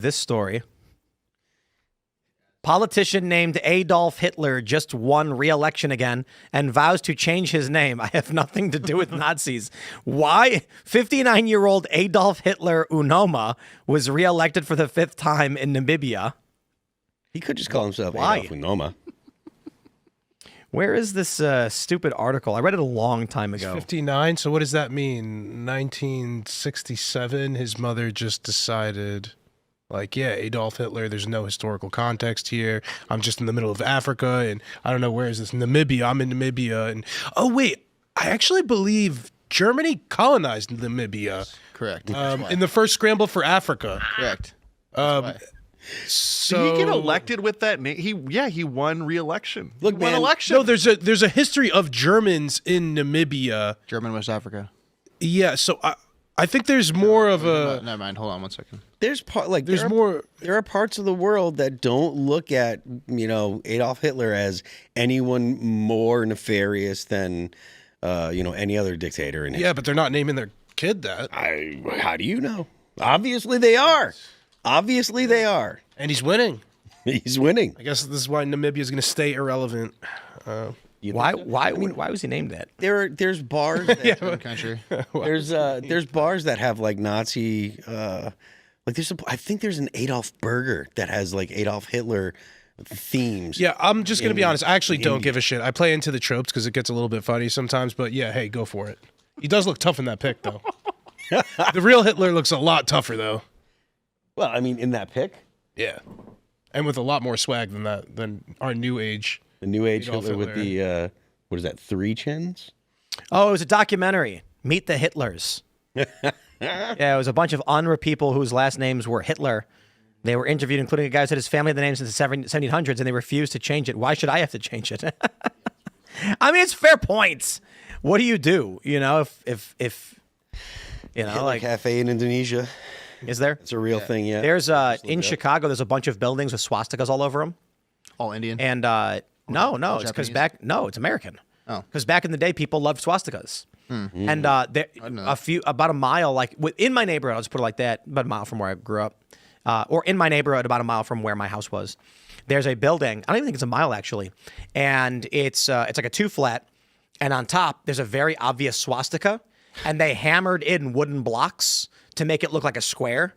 This story. Politician named Adolf Hitler just won re-election again and vows to change his name. I have nothing to do with Nazis. Why? 59-year-old Adolf Hitler Unoma was re-elected for the 5th time in Namibia. He could just call himself Why? Adolf Unoma. Where is this stupid article? I read it a long time ago. 59, so what does that mean? 1967, his mother just decided, like, yeah, Adolf Hitler, there's no historical context here. I'm just in the middle of Africa, and I don't know, where is this? Namibia, I'm in Namibia. And oh, wait, I actually believe Germany colonized Namibia. Correct. In the first scramble for Africa. Correct. So Did he get elected with that name? He won re-election. Look, he won man, election. No, there's a history of Germans in Namibia. German West Africa. Yeah, so I think there's more of a. Never mind. Hold on 1 second. There's more. There are parts of the world that don't look at Adolf Hitler as anyone more nefarious than any other dictator in history. Yeah, but they're not naming their kid that. How do you know? Obviously they are. Obviously they are. And he's winning. He's winning. I guess this is why Namibia is going to stay irrelevant. Why was he named that? There's bars. That, Country. there's bars that have like Nazi. I think there's an Adolf Burger that has like Adolf Hitler themes. Yeah, I'm just going to be honest. I actually don't give a shit. I play into the tropes because it gets a little bit funny sometimes. But yeah, hey, go for it. He does look tough in that pic, though. The real Hitler looks a lot tougher, though. Well, I mean, in that pic. Yeah, and with a lot more swag than our new age. The new age Adolf Hitler with the what is that? 3 chins. Oh, it was a documentary. Meet the Hitlers. Yeah, it was a bunch of unreal people whose last names were Hitler. They were interviewed, including a guy who said his family had the name since the 1700s, and they refused to change it. Why should I have to change it? I mean, it's fair points. What do? If Hitler like Cafe in Indonesia. Is there? It's a real thing, yeah. There's in Chicago. There's a bunch of buildings with swastikas all over them. All Indian. And no, it's because it's American. Oh. Because back in the day, people loved swastikas. And about a mile, like in my neighborhood, I'll just put it like that, about a mile from where I grew up, or in my neighborhood, about a mile from where my house was. There's a building. I don't even think it's a mile actually, and it's like a 2-flat, and on top there's a very obvious swastika, and they hammered in wooden blocks to make it look like a square.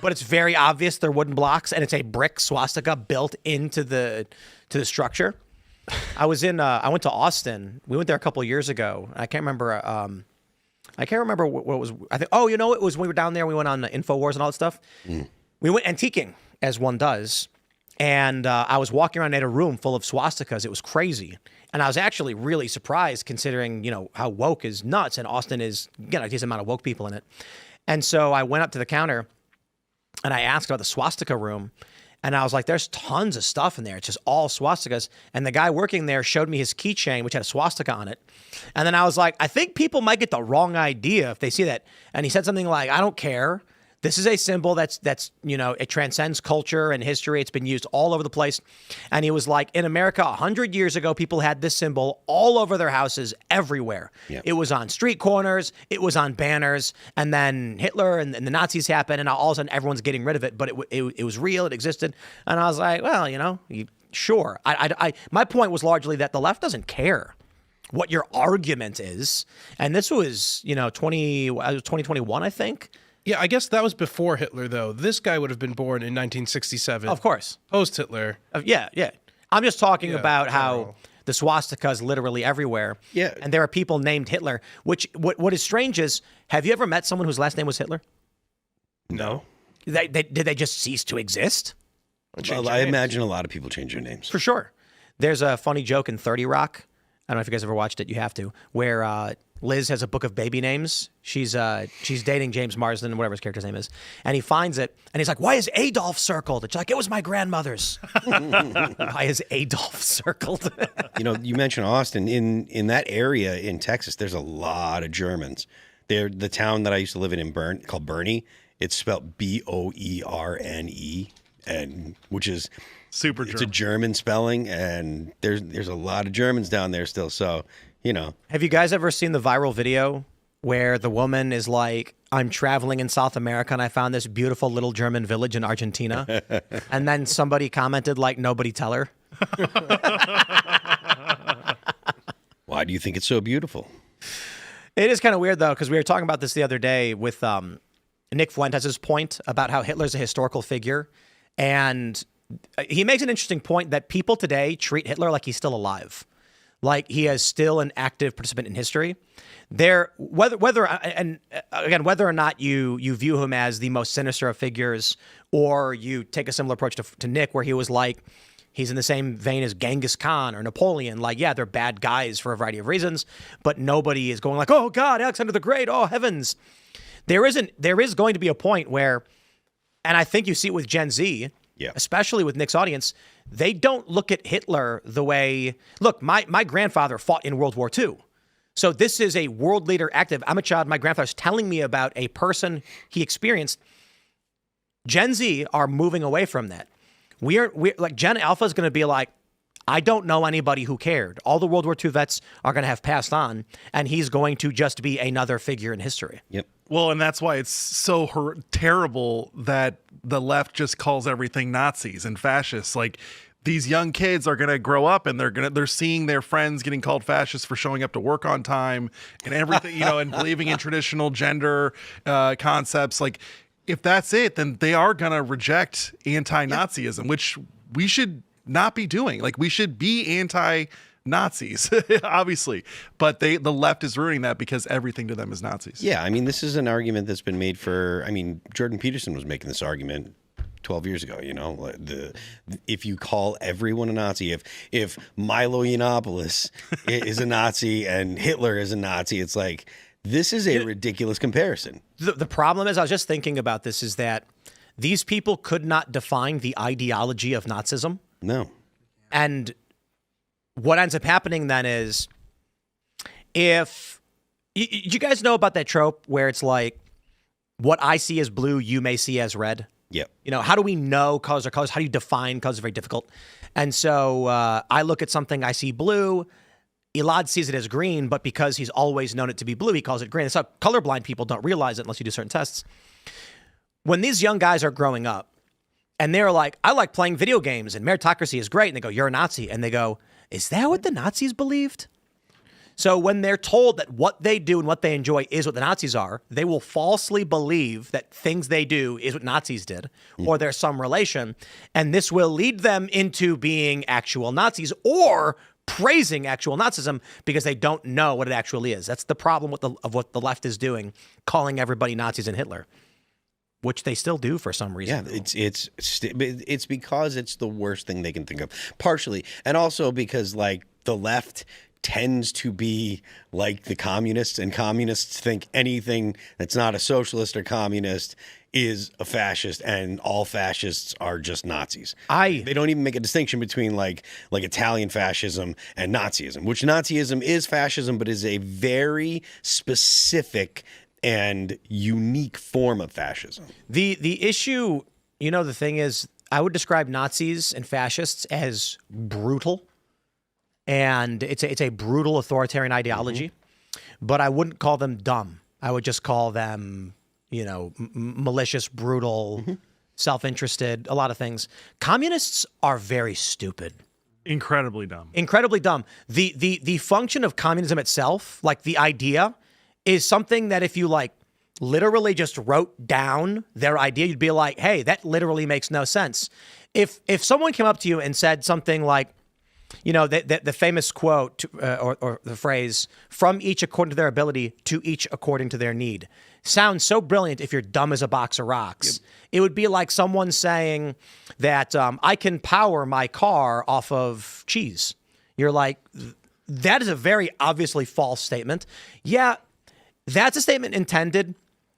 But it's very obvious they're wooden blocks, and it's a brick swastika built into the structure. I went to Austin. We went there a couple of years ago. I can't remember. I can't remember what it was. I think. Oh, it was when we were down there. We went on InfoWars and all that stuff. We went antiquing, as one does, and I was walking around in a room full of swastikas. It was crazy, and I was actually really surprised, considering how woke is nuts, and Austin is a decent amount of woke people in it. And so I went up to the counter, and I asked about the swastika room, and I was like, there's tons of stuff in there. It's just all swastikas. And the guy working there showed me his keychain, which had a swastika on it. And then I was like, I think people might get the wrong idea if they see that. And he said something like, I don't care. This is a symbol that's it transcends culture and history. It's been used all over the place. And he was like, in America, 100 years ago, people had this symbol all over their houses, everywhere. Yep. It was on street corners. It was on banners. And then Hitler and the Nazis happened, and all of a sudden, everyone's getting rid of it. But it was real. It existed. And I was like, well, sure. My point was largely that the left doesn't care what your argument is. And this was, 2021, I think. Yeah, I guess that was before Hitler, though. This guy would have been born in 1967. Of course. Post-Hitler. Yeah. I'm just talking about how the swastika is literally everywhere. Yeah. And there are people named Hitler, which what is strange is, have you ever met someone whose last name was Hitler? No. Did they just cease to exist? Well, I imagine a lot of people change their names. For sure. There's a funny joke in 30 Rock. I don't know if you guys ever watched it. You have to. Where Liz has a book of baby names. She's dating James Marsden, whatever his character's name is, and he finds it, and he's like, "Why is Adolf circled?" It's like, "It was my grandmother's." Why is Adolf circled? You mentioned Austin. In that area in Texas, there's a lot of Germans. The town that I used to live in called Bernie. It's spelled Boerne, and which is super It's German. a German spelling, and there's a lot of Germans down there still. So Have you guys ever seen the viral video where the woman is like, I'm traveling in South America and I found this beautiful little German village in Argentina. And then somebody commented like, nobody tell her. Why do you think it's so beautiful? It is kind of weird, though, because we were talking about this the other day with Nick Fuentes' point about how Hitler's a historical figure. And he makes an interesting point that people today treat Hitler like he's still alive. Like he is still an active participant in history. Whether or not you view him as the most sinister of figures, or you take a similar approach to Nick, where he was like, he's in the same vein as Genghis Khan or Napoleon. Like, yeah, they're bad guys for a variety of reasons, but nobody is going like, oh God, Alexander the Great, oh heavens. There is going to be a point where, and I think you see it with Gen Z, especially with Nick's audience, they don't look at Hitler the way, look, my grandfather fought in World War II. So this is a world leader active. I'm a child. My grandfather's telling me about a person he experienced. Gen Z are moving away from that. We're like Gen Alpha is going to be like, I don't know anybody who cared. All the World War II vets are going to have passed on, and he's going to just be another figure in history. Yep. Well, and that's why it's so terrible that the left just calls everything Nazis and fascists. Like, these young kids are going to grow up and they're seeing their friends getting called fascists for showing up to work on time and everything, and believing in traditional gender concepts. Like, if that's it, then they are going to reject anti-Nazism, which we should not be doing. Like, we should be anti-Nazis, obviously, but the left is ruining that because everything to them is Nazis. Yeah, I mean, this is an argument that's been made Jordan Peterson was making this argument 12 years ago. If you call everyone a Nazi, if Milo Yiannopoulos is a Nazi and Hitler is a Nazi, it's like, this is a ridiculous comparison. The problem is, I was just thinking about this, is that these people could not define the ideology of Nazism. No. And what ends up happening then is, if you guys know about that trope where it's like, what I see as blue, you may see as red. Yep. How do we know colors are colors? How do you define colors? Is very difficult. And so I look at something, I see blue. Elaad sees it as green, but because he's always known it to be blue, he calls it green. That's how colorblind people don't realize it unless you do certain tests. When these young guys are growing up and they're like, I like playing video games and meritocracy is great. And they go, you're a Nazi. And they go, is that what the Nazis believed? So when they're told that what they do and what they enjoy is what the Nazis are, they will falsely believe that things they do is what Nazis did, or there's some relation. And this will lead them into being actual Nazis or praising actual Nazism because they don't know what it actually is. That's the problem of what the left is doing, calling everybody Nazis and Hitler, which they still do for some reason. Yeah, it's because it's the worst thing they can think of, partially, and also because like the left tends to be like the communists, and communists think anything that's not a socialist or communist is a fascist, and all fascists are just Nazis. They don't even make a distinction between like Italian fascism and Nazism, which Nazism is fascism, but is a very specific and unique form of fascism. The issue, the thing is, I would describe Nazis and fascists as brutal, and it's a brutal authoritarian ideology, but I wouldn't call them dumb. I would just call them, malicious, brutal, self-interested, a lot of things. Communists are very stupid. Incredibly dumb. Incredibly dumb. The function of communism itself, like the idea, is something that if you literally just wrote down their idea, you'd be like, hey, that literally makes no sense. If someone came up to you and said something like, the famous quote or the phrase, from each according to their ability, to each according to their need, sounds so brilliant if you're dumb as a box of rocks. Yep. It would be like someone saying that I can power my car off of cheese. You're like, that is a very obviously false statement. Yeah, that's a statement intended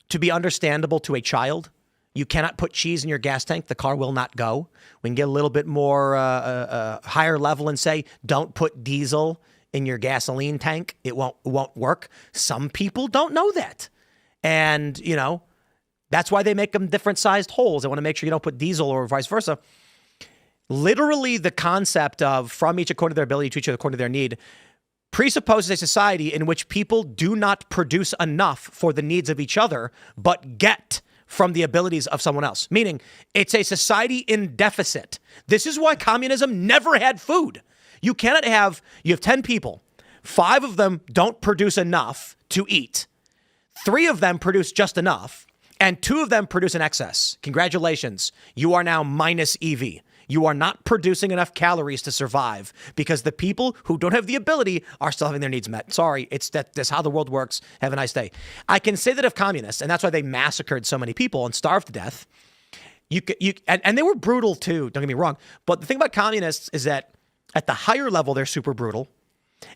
to be understandable to a child. You cannot put cheese in your gas tank. The car will not go. We can get a little bit more higher level and say, don't put diesel in your gasoline tank. It won't work. Some people don't know that. And, that's why they make them different sized holes. They want to make sure you don't put diesel or vice versa. Literally the concept of from each according to their ability to each according to their need presupposes a society in which people do not produce enough for the needs of each other, but get from the abilities of someone else. Meaning, it's a society in deficit. This is why communism never had food. You cannot have, you have 10 people. 5 of them don't produce enough to eat. 3 of them produce just enough, and 2 of them produce in excess. Congratulations. You are now minus EV. You are not producing enough calories to survive because the people who don't have the ability are still having their needs met. Sorry, that's how the world works. Have a nice day. I can say that of communists, and that's why they massacred so many people and starved to death. And they were brutal too, don't get me wrong. But the thing about communists is that at the higher level, they're super brutal.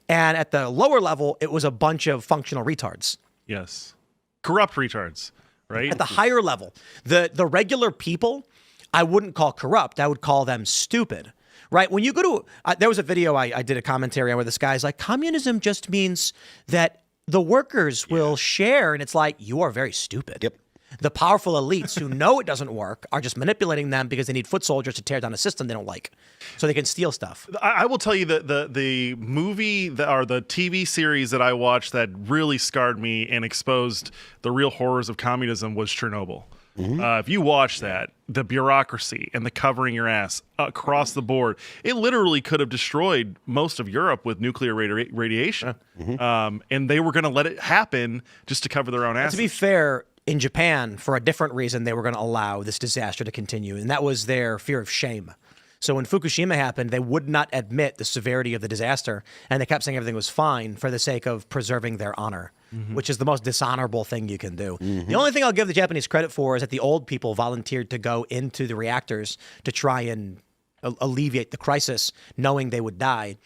And at the lower level, it was a bunch of functional retards. Yes. Corrupt retards, right? At the higher level, the regular people, I wouldn't call corrupt. I would call them stupid, right? When you go to, there was a video I did a commentary on where this guy's like, communism just means that the workers will share. And it's like, you are very stupid. Yep. The powerful elites who know it doesn't work are just manipulating them because they need foot soldiers to tear down a system they don't like, so they can steal stuff. I will tell you that the movie or the TV series that I watched that really scarred me and exposed the real horrors of communism was Chernobyl. If you watch that, the bureaucracy and the covering your ass across the board, it literally could have destroyed most of Europe with nuclear radiation. And they were going to let it happen just to cover their own asses. To be fair, in Japan, for a different reason, they were going to allow this disaster to continue, and that was their fear of shame. So when Fukushima happened, they would not admit the severity of the disaster, and they kept saying everything was fine for the sake of preserving their honor, which is the most dishonorable thing you can do. The only thing I'll give the Japanese credit for is that the old people volunteered to go into the reactors to try and alleviate the crisis, knowing they would die.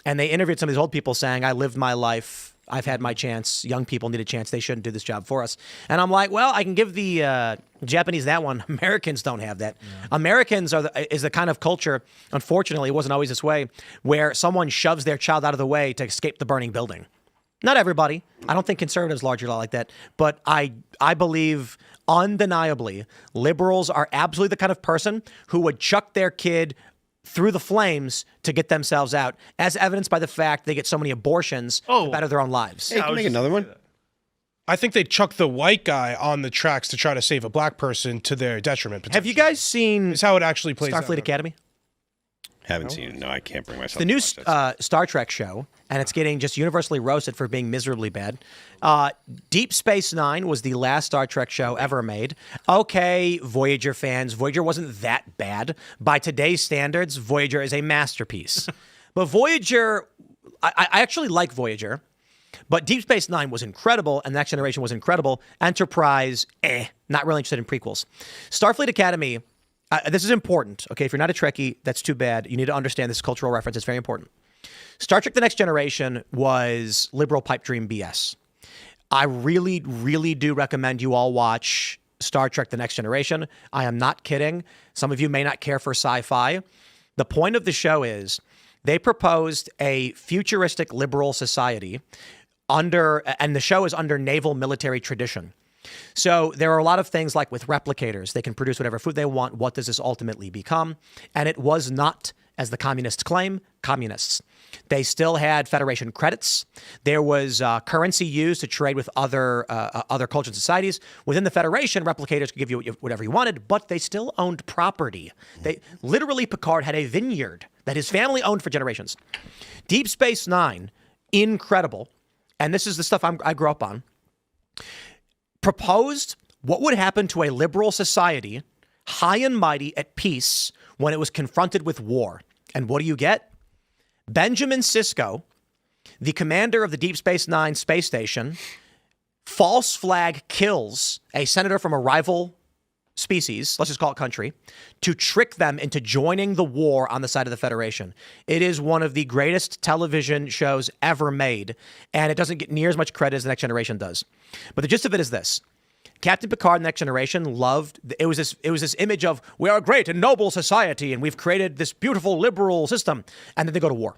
And they interviewed some of these old people saying, I lived my life. I've had my chance. Young people need a chance. They shouldn't do this job for us. And I'm like, well, I can give the Japanese that one. Americans don't have that. Yeah. Americans is the kind of culture, unfortunately, it wasn't always this way, where someone shoves their child out of the way to escape the burning building. Not everybody. I don't think conservatives largely are like that. But I believe undeniably liberals are absolutely the kind of person who would chuck their kid through the flames to get themselves out, as evidenced by the fact they get so many abortions to better their own lives. Hey, can you make another one? I think they chuck the white guy on the tracks to try to save a black person to their detriment. Have you guys seen It's how it actually plays Starfleet Academy? Haven't seen it. No, I can't bring myself The to new watch that. Star Trek show, and it's getting just universally roasted for being miserably bad. Deep Space Nine was the last Star Trek show ever made. Okay, Voyager fans, Voyager wasn't that bad. By today's standards, Voyager is a masterpiece. But Voyager, I actually like Voyager, but Deep Space Nine was incredible, and Next Generation was incredible. Enterprise, not really interested in prequels. Starfleet Academy, this is important, okay? If you're not a Trekkie, that's too bad. You need to understand this cultural reference. It's very important. Star Trek The Next Generation was liberal pipe dream BS. I really, really do recommend you all watch Star Trek The Next Generation. I am not kidding. Some of you may not care for sci-fi. The point of the show is they proposed a futuristic liberal society and the show is under naval military tradition. So there are a lot of things like with replicators. They can produce whatever food they want. What does this ultimately become? And it was not, as the communists claim, communists. They still had Federation credits. There was currency used to trade with other cultures and societies. Within the Federation, replicators could give you whatever you wanted, but they still owned property. Literally, Picard had a vineyard that his family owned for generations. Deep Space Nine, incredible. And this is the stuff I grew up on. Proposed what would happen to a liberal society, high and mighty at peace, when it was confronted with war. And what do you get? Benjamin Sisko, the commander of the Deep Space Nine space station, false flag kills a senator from a rival species, let's just call it country, to trick them into joining the war on the side of the Federation. It is one of the greatest television shows ever made, and it doesn't get near as much credit as The Next Generation does. But the gist of it is this. Captain Picard, The Next Generation, loved, it was this image of, we are a great and noble society, and we've created this beautiful liberal system, and then they go to war.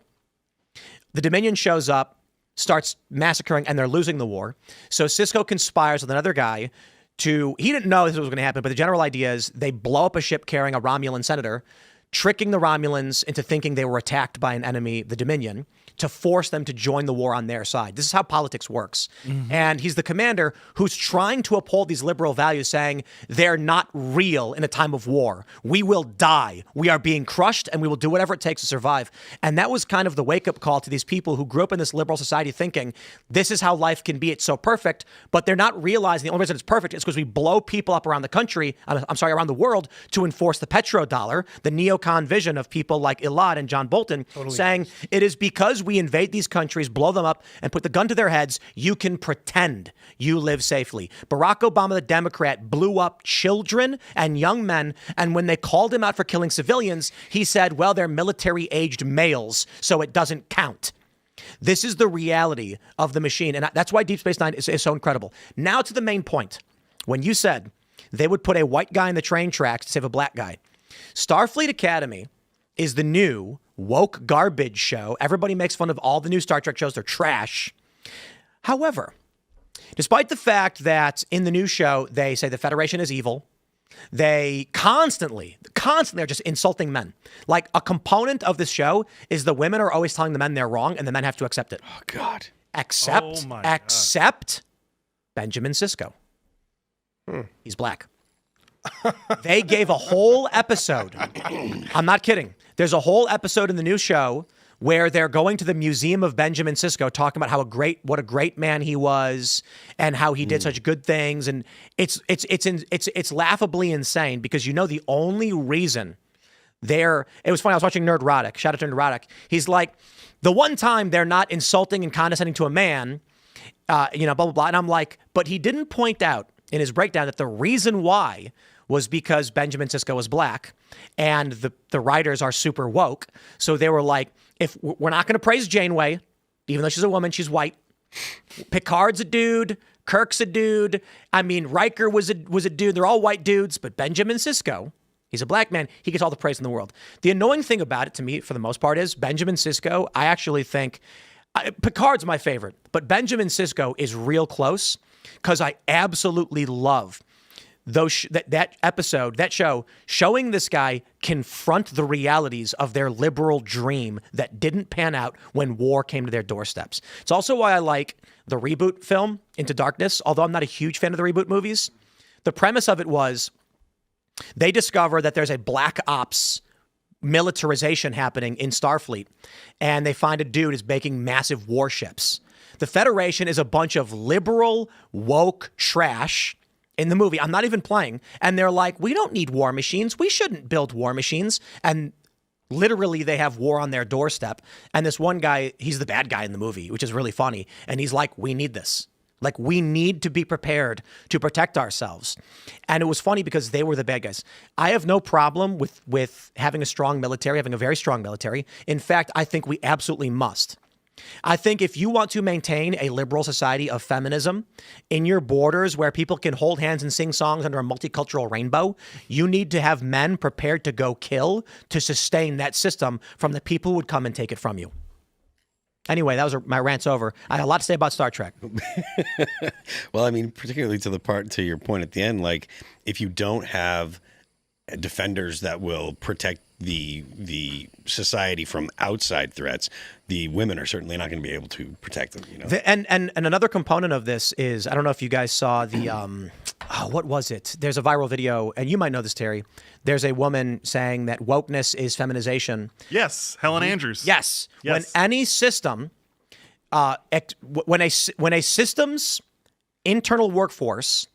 The Dominion shows up, starts massacring, and they're losing the war. So Sisko conspires with another guy he didn't know this was going to happen, but the general idea is they blow up a ship carrying a Romulan senator tricking the Romulans into thinking they were attacked by an enemy, the Dominion, to force them to join the war on their side. This is how politics works. And he's the commander who's trying to uphold these liberal values, saying they're not real in a time of war. We will die. We are being crushed, and we will do whatever it takes to survive. And that was kind of the wake-up call to these people who grew up in this liberal society thinking this is how life can be. It's so perfect, but they're not realizing the only reason it's perfect is because we blow people up around the country, around the world to enforce the petrodollar, the neocon vision of people like Elaad and John Bolton, saying it is because we invade these countries, blow them up, and put the gun to their heads, you can pretend you live safely. Barack Obama, the Democrat, blew up children and young men, and when they called him out for killing civilians, he said, well, they're military-aged males, so it doesn't count. This is the reality of the machine, and that's why Deep Space Nine is so incredible. Now to the main point. When you said they would put a white guy in the train tracks to save a black guy, Starfleet Academy is the new woke garbage show. Everybody makes fun of all the new Star Trek shows. They're trash. However, despite the fact that in the new show, they say the Federation is evil, they constantly are just insulting men. Like, a component of this show is the women are always telling the men they're wrong, and the men have to accept it. Oh, God. Except Benjamin Sisko. He's black. They gave a whole episode. I'm not kidding. There's a whole episode in the new show where they're going to the Museum of Benjamin Sisko, talking about what a great man he was and how he did such good things. And it's laughably insane because, the only reason it was funny. I was watching Nerdrotic. Shout out to Nerdrotic. He's like, the one time they're not insulting and condescending to a man, blah, blah, blah. And I'm like, but he didn't point out in his breakdown that the reason why was because Benjamin Sisko was black and the writers are super woke. So they were like, if we're not going to praise Janeway, even though she's a woman, she's white. Picard's a dude. Kirk's a dude. I mean, Riker was a dude. They're all white dudes. But Benjamin Sisko, he's a black man. He gets all the praise in the world. The annoying thing about it to me, for the most part, is Benjamin Sisko, I actually think, Picard's my favorite. But Benjamin Sisko is real close because I absolutely love that episode, that show, showing this guy confront the realities of their liberal dream that didn't pan out when war came to their doorsteps. It's also why I like the reboot film, Into Darkness, although I'm not a huge fan of the reboot movies. The premise of it was they discover that there's a black ops militarization happening in Starfleet, and they find a dude is making massive warships. The Federation is a bunch of liberal, woke trash in the movie. I'm not even playing. And they're like, we don't need war machines. We shouldn't build war machines. And literally they have war on their doorstep. And this one guy, he's the bad guy in the movie, which is really funny. And he's like, we need this. Like, we need to be prepared to protect ourselves. And it was funny because they were the bad guys. I have no problem with having a strong military, having a very strong military. In fact, I think we absolutely must. I think if you want to maintain a liberal society of feminism in your borders where people can hold hands and sing songs under a multicultural rainbow, you need to have men prepared to go kill to sustain that system from the people who would come and take it from you. Anyway, that was my rant's over. I had a lot to say about Star Trek. Well, I mean, particularly to your point at the end, like, if you don't have defenders that will protect the society from outside threats, the women are certainly not going to be able to protect them. And another component of this is, I don't know if you guys saw the what was it? There's a viral video, and you might know this, Terry. There's a woman saying that wokeness is feminization. Yes, Helen Andrews. Yes. When any system, when a system's internal workforce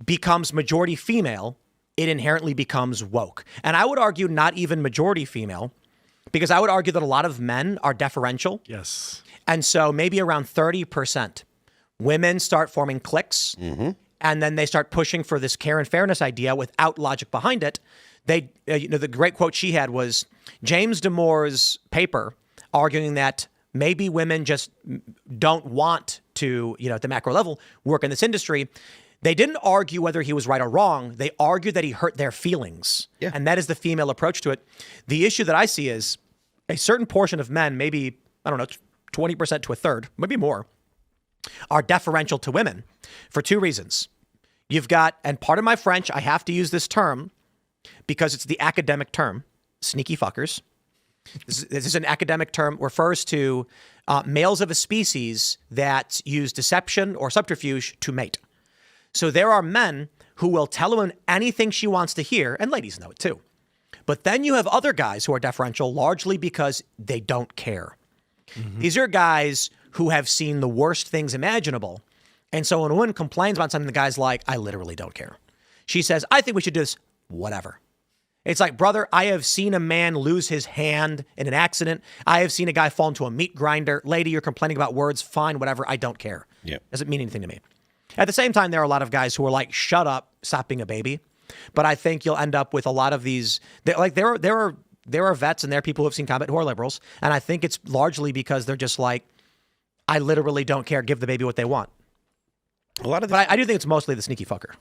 becomes majority female, it inherently becomes woke. And I would argue not even majority female, because I would argue that a lot of men are deferential. Yes. And so maybe around 30% women start forming cliques, and then they start pushing for this care and fairness idea without logic behind it. They, the great quote she had was James Damore's paper arguing that maybe women just don't want to, at the macro level, work in this industry. They didn't argue whether he was right or wrong. They argued that he hurt their feelings. Yeah. And that is the female approach to it. The issue that I see is a certain portion of men, maybe, 20% to a third, maybe more, are deferential to women for two reasons. You've got, and part of my French, I have to use this term because it's the academic term, sneaky fuckers. This is an academic term, refers to males of a species that use deception or subterfuge to mate. So there are men who will tell a woman anything she wants to hear, and ladies know it too. But then you have other guys who are deferential largely because they don't care. Mm-hmm. These are guys who have seen the worst things imaginable. And so when a woman complains about something, the guy's like, I literally don't care. She says, I think we should do this. Whatever. It's like, brother, I have seen a man lose his hand in an accident. I have seen a guy fall into a meat grinder. Lady, you're complaining about words. Fine, whatever. I don't care. Yep. Doesn't mean anything to me. At the same time, there are a lot of guys who are like, shut up, stop being a baby. But I think you'll end up with a lot of these. There are vets and there are people who have seen combat who are liberals. And I think it's largely because they're just like, I literally don't care. Give the baby what they want. But I do think it's mostly the sneaky fucker.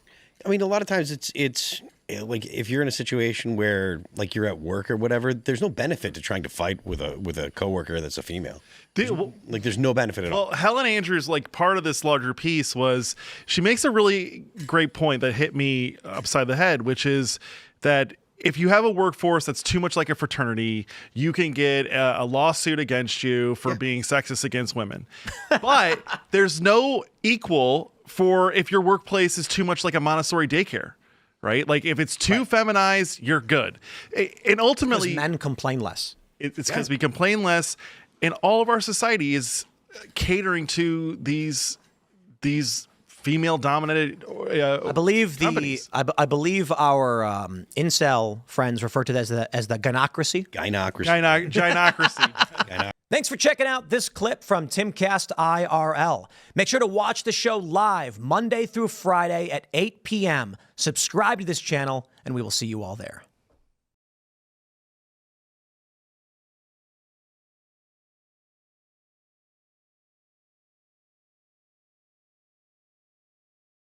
I mean, a lot of times it's like if you're in a situation where like you're at work or whatever, there's no benefit to trying to fight with a coworker that's a female. There's no benefit at all. Well, Helen Andrews, like part of this larger piece was she makes a really great point that hit me upside the head, which is that if you have a workforce that's too much like a fraternity, you can get a lawsuit against you for being sexist against women. But there's no equal for if your workplace is too much like a Montessori daycare, right? Like if it's too feminized, you're good. And ultimately, because men complain less. It's because we complain less, and all of our society is catering to these female-dominated I believe companies. I believe our incel friends refer to that as the gynocracy. Gynocracy. Thanks for checking out this clip from Timcast IRL. Make sure to watch the show live Monday through Friday at 8 p.m. Subscribe to this channel, and we will see you all there.